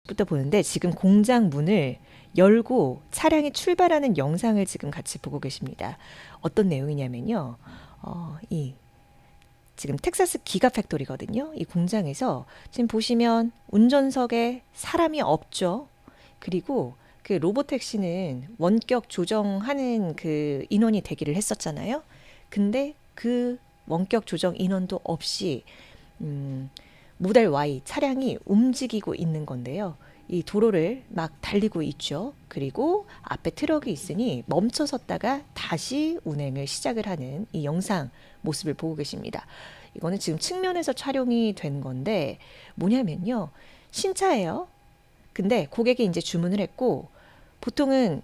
부터 보는데 지금 공장 문을 열고 차량이 출발하는 영상을 지금 같이 보고 계십니다. 어떤 내용이냐면요. 이 지금 텍사스 기가 팩토리거든요. 이 공장에서 지금 보시면 운전석에 사람이 없죠. 그리고 그 로보택시는 원격 조정하는 그 인원이 대기를 했었잖아요. 근데 그 원격 조정 인원도 없이 모델 Y 차량이 움직이고 있는 건데요. 이 도로를 막 달리고 있죠. 그리고 앞에 트럭이 있으니 멈춰 섰다가 다시 운행을 시작을 하는 이 영상 모습을 보고 계십니다. 이거는 지금 측면에서 촬영이 된 건데 뭐냐면요. 신차예요. 근데 고객이 이제 주문을 했고 보통은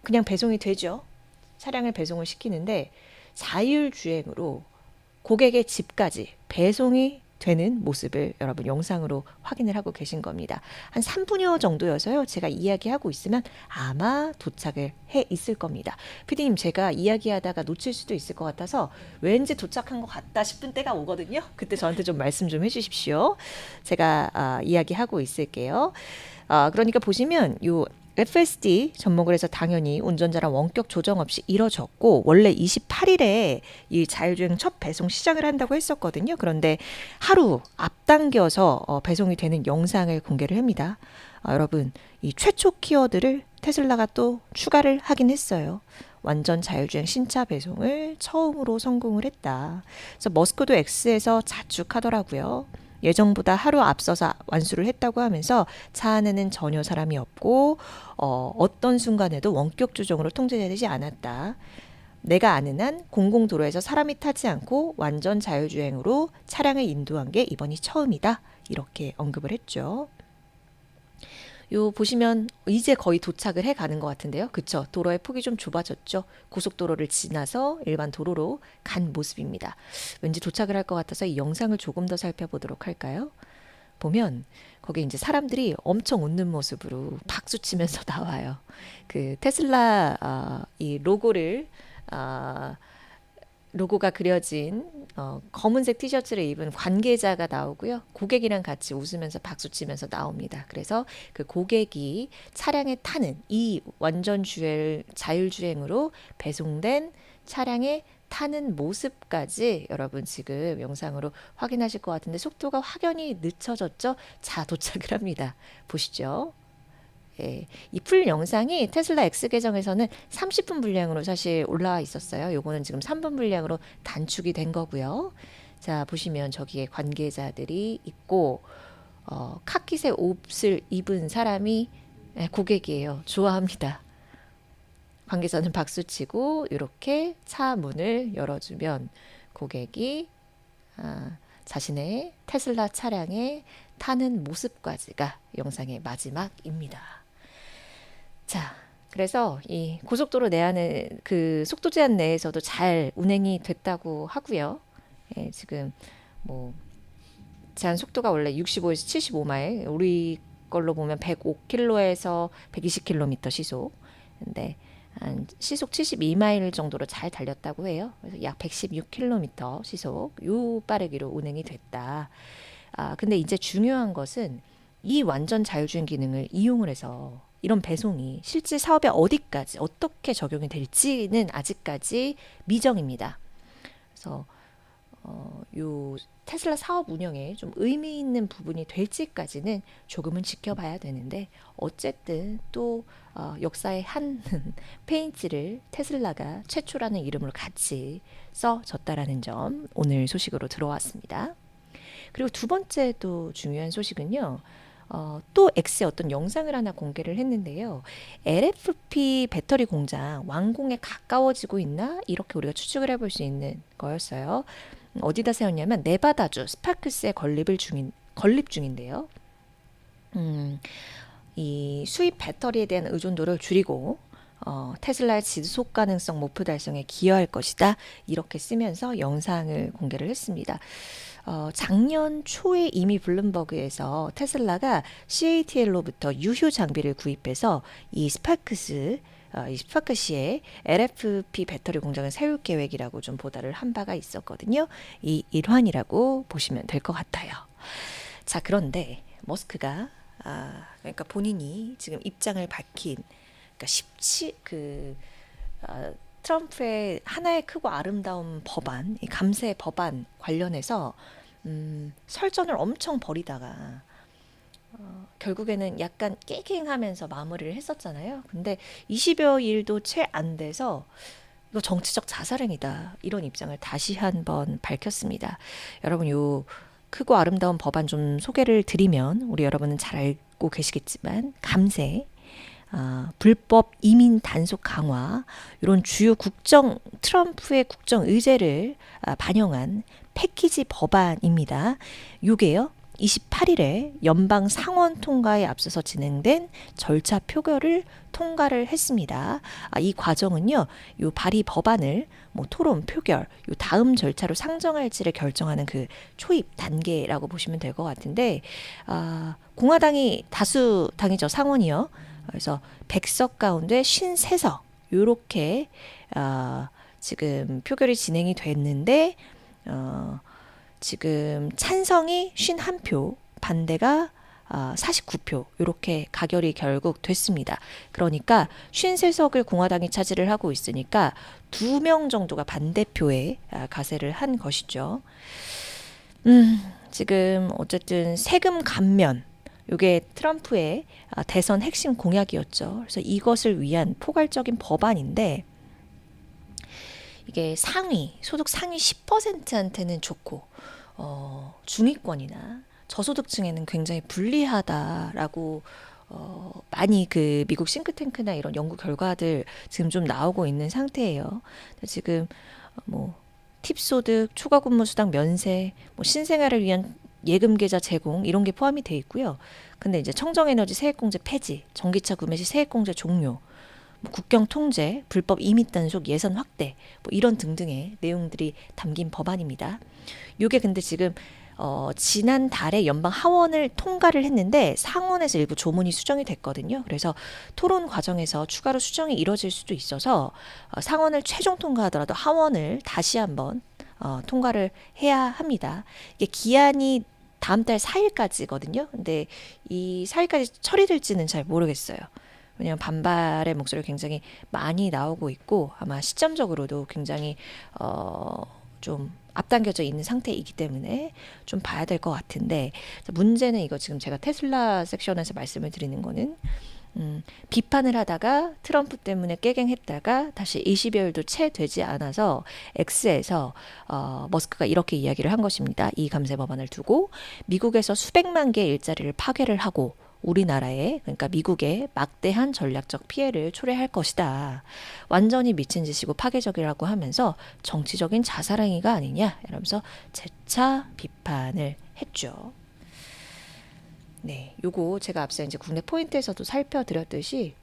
그냥 배송이 되죠. 차량을 배송을 시키는데 자율주행으로 고객의 집까지 배송이 되는 모습을 여러분 영상으로 확인을 하고 계신 겁니다. 한 3분여 정도여서요. 제가 이야기하고 있으면 아마 도착을 해 있을 겁니다. 피디님 제가 이야기하다가 놓칠 수도 있을 것 같아서 왠지 도착한 것 같다 싶은 때가 오거든요. 그때 저한테 좀 말씀 좀 해주십시오. 제가 이야기하고 있을게요. 그러니까 보시면 요 FSD 접목을 해서 당연히 운전자랑 원격 조정 없이 이뤄졌고 원래 28일에 이 자율주행 첫 배송 시작을 한다고 했었거든요. 그런데 하루 앞당겨서 배송이 되는 영상을 공개를 합니다. 여러분 이 최초 키워드를 테슬라가 또 추가를 하긴 했어요. 완전 자율주행 신차 배송을 처음으로 성공을 했다. 그래서 머스크도 X에서 자축하더라고요. 예정보다 하루 앞서서 완수를 했다고 하면서 차 안에는 전혀 사람이 없고 어떤 순간에도 원격 조정으로 통제되지 않았다. 내가 아는 한 공공도로에서 사람이 타지 않고 완전 자율주행으로 차량을 인도한 게 이번이 처음이다. 이렇게 언급을 했죠. 요 보시면 이제 거의 도착을 해 가는 것 같은데요. 그쵸? 도로의 폭이 좀 좁아졌죠. 고속도로를 지나서 일반 도로로 간 모습입니다. 왠지 도착을 할 것 같아서 이 영상을 조금 더 살펴보도록 할까요? 보면 거기 이제 사람들이 엄청 웃는 모습으로 박수 치면서 나와요. 그 테슬라 이 로고가 그려진 검은색 티셔츠를 입은 관계자가 나오고요. 고객이랑 같이 웃으면서 박수치면서 나옵니다. 그래서 그 고객이 차량에 타는 이 완전 자율주행으로 배송된 차량에 타는 모습까지 여러분 지금 영상으로 확인하실 것 같은데 속도가 확연히 늦춰졌죠? 자, 도착을 합니다. 보시죠. 예, 이 풀 영상이 테슬라 X 계정에서는 30분 분량으로 사실 올라와 있었어요. 요거는 지금 3분 분량으로 단축이 된 거고요. 자, 보시면 저기에 관계자들이 있고 카키색 옷을 입은 사람이 고객이에요. 좋아합니다. 관계자는 박수치고 이렇게 차 문을 열어주면 고객이 자신의 테슬라 차량에 타는 모습까지가 영상의 마지막입니다. 자, 그래서 이 고속도로 내안에 그 속도 제한 내에서도 잘 운행이 됐다고 하고요. 예, 지금 뭐 제한 속도가 원래 65에서 75마일, 우리 걸로 보면 105km에서 120km 시속. 근데 한 시속 72마일 정도로 잘 달렸다고 해요. 그래서 약 116km 시속 요 빠르기로 운행이 됐다. 근데 이제 중요한 것은 이 완전 자율주행 기능을 이용을 해서 이런 배송이 실제 사업에 어디까지 어떻게 적용이 될지는 아직까지 미정입니다. 그래서 요 테슬라 사업 운영에 좀 의미 있는 부분이 될지까지는 조금은 지켜봐야 되는데 어쨌든 또 역사의 한 페인트를 테슬라가 최초라는 이름으로 같이 써졌다라는 점 오늘 소식으로 들어왔습니다. 그리고 두 번째 또 중요한 소식은요. 또 X의 어떤 영상을 하나 공개를 했는데요. LFP 배터리 공장 완공에 가까워지고 있나? 이렇게 우리가 추측을 해볼 수 있는 거였어요. 어디다 세웠냐면 네바다주 스파크스에 건립 중인데요. 이 수입 배터리에 대한 의존도를 줄이고 테슬라의 지속 가능성 목표 달성에 기여할 것이다. 이렇게 쓰면서 영상을 공개를 했습니다. 작년 초에 이미 블룸버그에서 테슬라가 CATL로부터 유효 장비를 구입해서 이 스파크시에 LFP 배터리 공장을 세울 계획이라고 좀 보도를 한 바가 있었거든요. 이 일환이라고 보시면 될 것 같아요. 자, 그런데 머스크가 그러니까 본인이 지금 입장을 밝힌, 그러니까 트럼프의 하나의 크고 아름다운 법안, 이 감세 법안 관련해서 설전을 엄청 벌이다가 결국에는 약간 깨갱하면서 마무리를 했었잖아요. 근데 20여 일도 채 안 돼서 이거 정치적 자살행위다, 이런 입장을 다시 한번 밝혔습니다. 여러분, 요 크고 아름다운 법안 좀 소개를 드리면 우리 여러분은 잘 알고 계시겠지만 감세, 불법 이민 단속 강화, 이런 주요 트럼프의 국정 의제를 반영한 패키지 법안입니다. 요게요, 28일에 연방 상원 통과에 앞서서 진행된 절차 표결을 통과를 했습니다. 이 과정은요, 요 발의 법안을 토론, 표결, 요 다음 절차로 상정할지를 결정하는 그 초입 단계라고 보시면 될 것 같은데, 공화당이 다수당이죠, 상원이요. 그래서 100석 가운데 53석, 요렇게 지금 표결이 진행이 됐는데, 지금 찬성이 51표, 반대가 49표, 이렇게 가결이 결국 됐습니다. 그러니까 53석을 공화당이 차지를 하고 있으니까 2명 정도가 반대표에 가세를 한 것이죠. 지금 어쨌든 세금 감면, 이게 트럼프의 대선 핵심 공약이었죠. 그래서 이것을 위한 포괄적인 법안인데, 이게 소득 상위 10%한테는 좋고, 중위권이나 저소득층에는 굉장히 불리하다라고 많이 그 미국 싱크탱크나 이런 연구 결과들 지금 좀 나오고 있는 상태예요. 지금 팁소득, 초과근무수당 면세, 신생아를 위한 예금 계좌 제공, 이런 게 포함이 돼 있고요. 근데 이제 청정에너지 세액공제 폐지, 전기차 구매 시 세액공제 종료, 국경 통제, 불법 이민 단속 예산 확대, 이런 등등의 내용들이 담긴 법안입니다. 이게 근데 지금 지난달에 연방 하원을 통과를 했는데 상원에서 일부 조문이 수정이 됐거든요. 그래서 토론 과정에서 추가로 수정이 이뤄질 수도 있어서 상원을 최종 통과하더라도 하원을 다시 한번 통과를 해야 합니다. 이게 기한이 다음 달 4일까지거든요. 근데 이 4일까지 처리될지는 잘 모르겠어요. 왜냐하면 반발의 목소리가 굉장히 많이 나오고 있고, 아마 시점적으로도 굉장히 좀 앞당겨져 있는 상태이기 때문에 좀 봐야 될 것 같은데, 문제는 이거 지금 제가 테슬라 섹션에서 말씀을 드리는 거는, 비판을 하다가 트럼프 때문에 깨갱했다가 다시 20여일도 채 되지 않아서 X에서 머스크가 이렇게 이야기를 한 것입니다. 이 감세 법안을 두고 미국에서 수백만 개의 일자리를 파괴를 하고 우리나라에, 그러니까 미국에 막대한 전략적 피해를 초래할 것이다. 완전히 미친 짓이고 파괴적이라고 하면서 정치적인 자살행위가 아니냐 이러면서 재차 비판을 했죠. 네, 요거 제가 앞서 이제 국내 포인트에서도 살펴드렸듯이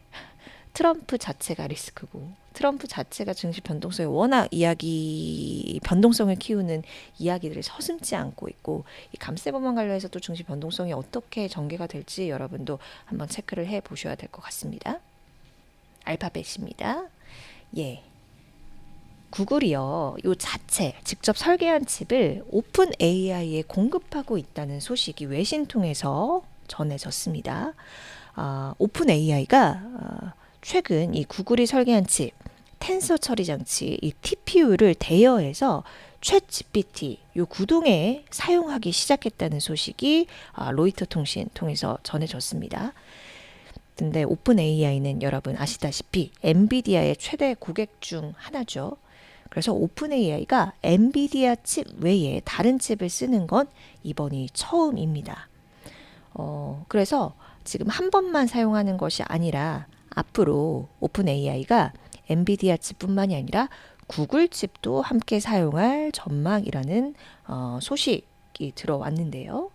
트럼프 자체가 리스크고, 트럼프 자체가 증시 변동성에 워낙 변동성을 키우는 이야기들을 서슴지 않고 있고, 이 감세 법안 관련해서 또 증시 변동성이 어떻게 전개가 될지 여러분도 한번 체크를 해 보셔야 될 것 같습니다. 알파벳입니다. 예. 구글이요, 요 자체 직접 설계한 칩을 오픈 AI에 공급하고 있다는 소식이 외신 통해서 전해졌습니다. 오픈 AI가 최근 이 구글이 설계한 칩, 텐서 처리 장치, 이 TPU를 대여해서 챗 GPT 요 구동에 사용하기 시작했다는 소식이 로이터 통신 통해서 전해졌습니다. 근데 오픈 AI는 여러분 아시다시피 엔비디아의 최대 고객 중 하나죠. 그래서 오픈 AI가 엔비디아 칩 외에 다른 칩을 쓰는 건 이번이 처음입니다. 그래서 지금 한 번만 사용하는 것이 아니라 앞으로 오픈 AI가 엔비디아 칩뿐만이 아니라 구글 칩도 함께 사용할 전망이라는 소식이 들어왔는데요.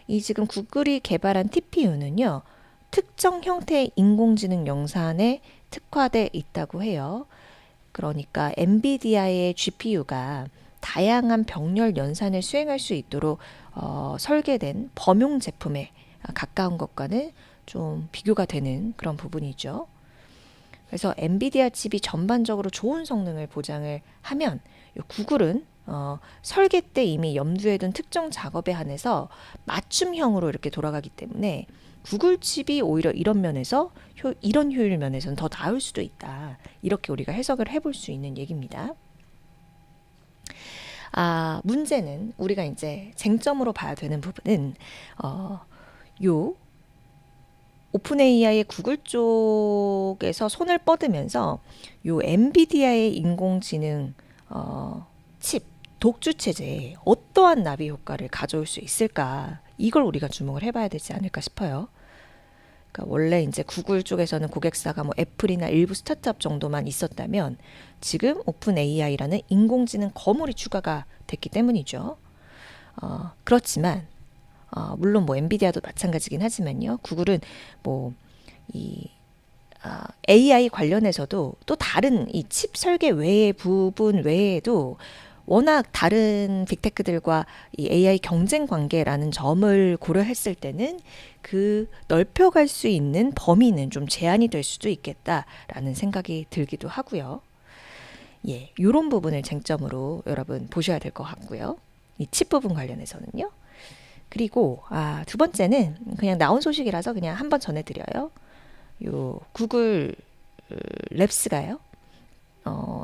이 지금 구글이 개발한 TPU는요, 특정 형태의 인공지능 영상에 특화돼 있다고 해요. 그러니까 엔비디아의 GPU가 다양한 병렬 연산을 수행할 수 있도록 설계된 범용 제품에 가까운 것과는 좀 비교가 되는 그런 부분이죠. 그래서 엔비디아 칩이 전반적으로 좋은 성능을 보장을 하면 구글은 설계 때 이미 염두에 둔 특정 작업에 한해서 맞춤형으로 이렇게 돌아가기 때문에 구글 칩이 오히려 이런 면에서 이런 효율 면에서는 더 나을 수도 있다. 이렇게 우리가 해석을 해볼 수 있는 얘기입니다. 문제는 우리가 이제 쟁점으로 봐야 되는 부분은 요 오픈 AI의 구글 쪽에서 손을 뻗으면서 요 엔비디아의 인공지능 칩 독주 체제에 어떠한 나비 효과를 가져올 수 있을까? 이걸 우리가 주목을 해봐야 되지 않을까 싶어요. 그러니까 원래 이제 구글 쪽에서는 고객사가 뭐 애플이나 일부 스타트업 정도만 있었다면 지금 오픈 AI라는 인공지능 거물이 추가가 됐기 때문이죠. 그렇지만 물론 뭐 엔비디아도 마찬가지긴 하지만요. 구글은 뭐 이 AI 관련해서도 또 다른 이 칩 설계 외의 부분 외에도 워낙 다른 빅테크들과 이 AI 경쟁 관계라는 점을 고려했을 때는 그 넓혀갈 수 있는 범위는 좀 제한이 될 수도 있겠다라는 생각이 들기도 하고요. 예, 이런 부분을 쟁점으로 여러분 보셔야 될 것 같고요. 이 칩 부분 관련해서는요. 그리고 두 번째는 그냥 나온 소식이라서 그냥 한번 전해드려요. 요 구글 랩스가요.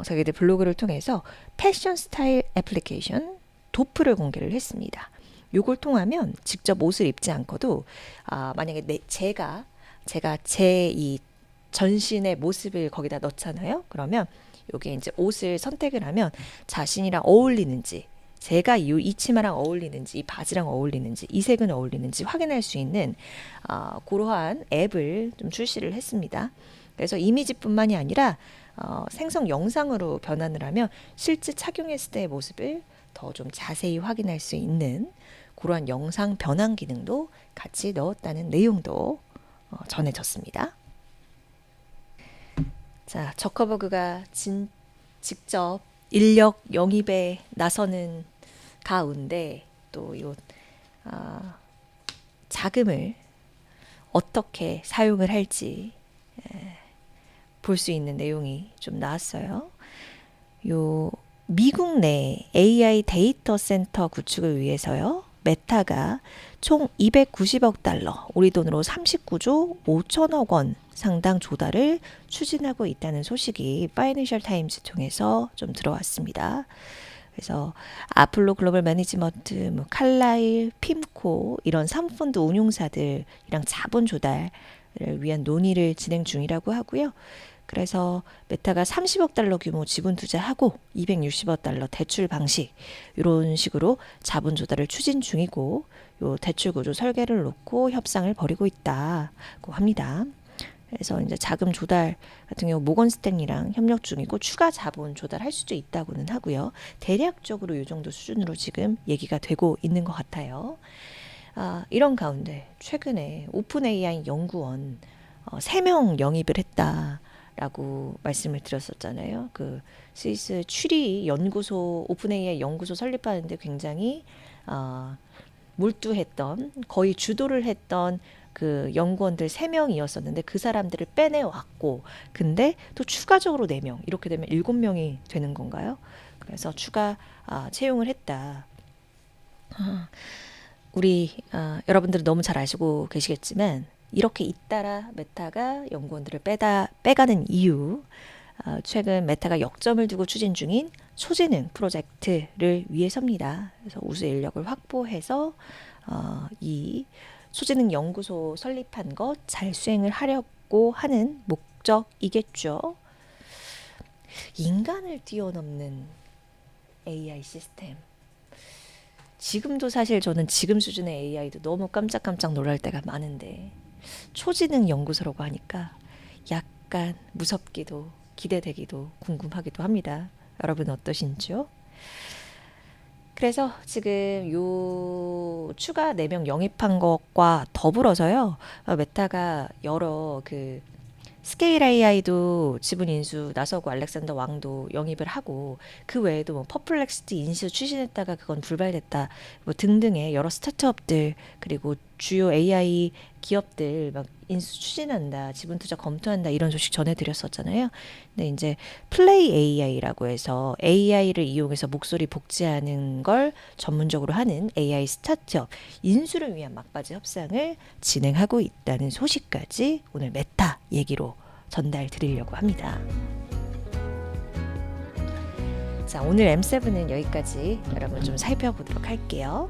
자기들 블로그를 통해서 패션 스타일 애플리케이션 도프를 공개를 했습니다. 요걸 통하면 직접 옷을 입지 않고도 만약에 제가 제 이 전신의 모습을 거기다 넣잖아요. 그러면 요게 이제 옷을 선택을 하면 자신이랑 어울리는지 제가 이 치마랑 어울리는지 이 바지랑 어울리는지 이 색은 어울리는지 확인할 수 있는 그러한 앱을 좀 출시를 했습니다. 그래서 이미지뿐만이 아니라 생성 영상으로 변환을 하면 실제 착용했을 때의 모습을 더 좀 자세히 확인할 수 있는 그러한 영상 변환 기능도 같이 넣었다는 내용도 전해졌습니다. 자, 저커버그가 직접 인력 영입에 나서는 가운데 또 이 자금을 어떻게 사용을 할지 볼 수 있는 내용이 좀 나왔어요. 요 미국 내 AI 데이터 센터 구축을 위해서요. 메타가 총 290억 달러, 우리 돈으로 39조 5천억 원 상당 조달을 추진하고 있다는 소식이 파이낸셜 타임즈 통해서 좀 들어왔습니다. 그래서 아폴로 글로벌 매니지먼트, 뭐 칼라일, 핌코 이런 사모펀드 운용사들이랑 자본 조달을 위한 논의를 진행 중이라고 하고요. 그래서 메타가 30억 달러 규모 지분 투자하고 260억 달러 대출 방식 이런 식으로 자본 조달을 추진 중이고 요 대출 구조 설계를 놓고 협상을 벌이고 있다고 합니다. 그래서 이제 자금 조달 같은 경우 모건 스탠리랑 협력 중이고 추가 자본 조달할 수도 있다고는 하고요. 대략적으로 이 정도 수준으로 지금 얘기가 되고 있는 것 같아요. 이런 가운데 최근에 오픈 AI 연구원 3명 영입을 했다라고 말씀을 드렸었잖아요. 그 스위스 추리 연구소 오픈 AI 연구소 설립하는데 굉장히 몰두했던 거의 주도를 했던 그 연구원들 3명이었었는데 그 사람들을 빼내왔고 근데 또 추가적으로 4명 이렇게 되면 7명이 되는 건가요? 그래서 추가 채용을 했다. 우리 여러분들은 너무 잘 아시고 계시겠지만 이렇게 잇따라 메타가 연구원들을 빼가는 이유 최근 메타가 역점을 두고 추진 중인 초지능 프로젝트를 위해서입니다. 그래서 우수 인력을 확보해서 이 초지능 연구소 설립한 것 잘 수행을 하려고 하는 목적이겠죠. 인간을 뛰어넘는 AI 시스템. 지금도 사실 저는 지금 수준의 AI도 너무 깜짝깜짝 놀랄 때가 많은데 초지능 연구소라고 하니까 약간 무섭기도 기대되기도 궁금하기도 합니다. 여러분 어떠신지요? 그래서 지금 요 추가 4명 영입한 것과 더불어서요. 메타가 여러 그 스케일 AI도 지분 인수 나서고 알렉산더 왕도 영입을 하고 그 외에도 뭐 퍼플렉시티 인수 추진했다가 그건 불발됐다 뭐 등등의 여러 스타트업들 그리고 주요 AI 기업들 막 인수 추진한다 지분 투자 검토한다 이런 소식 전해드렸었잖아요. 근데 이제 플레이 AI라고 해서 AI를 이용해서 목소리 복제하는 걸 전문적으로 하는 AI 스타트업 인수를 위한 막바지 협상을 진행하고 있다는 소식까지 오늘 메타 얘기로 전달 드리려고 합니다. 자, 오늘 M7은 여기까지 여러분 좀 살펴보도록 할게요.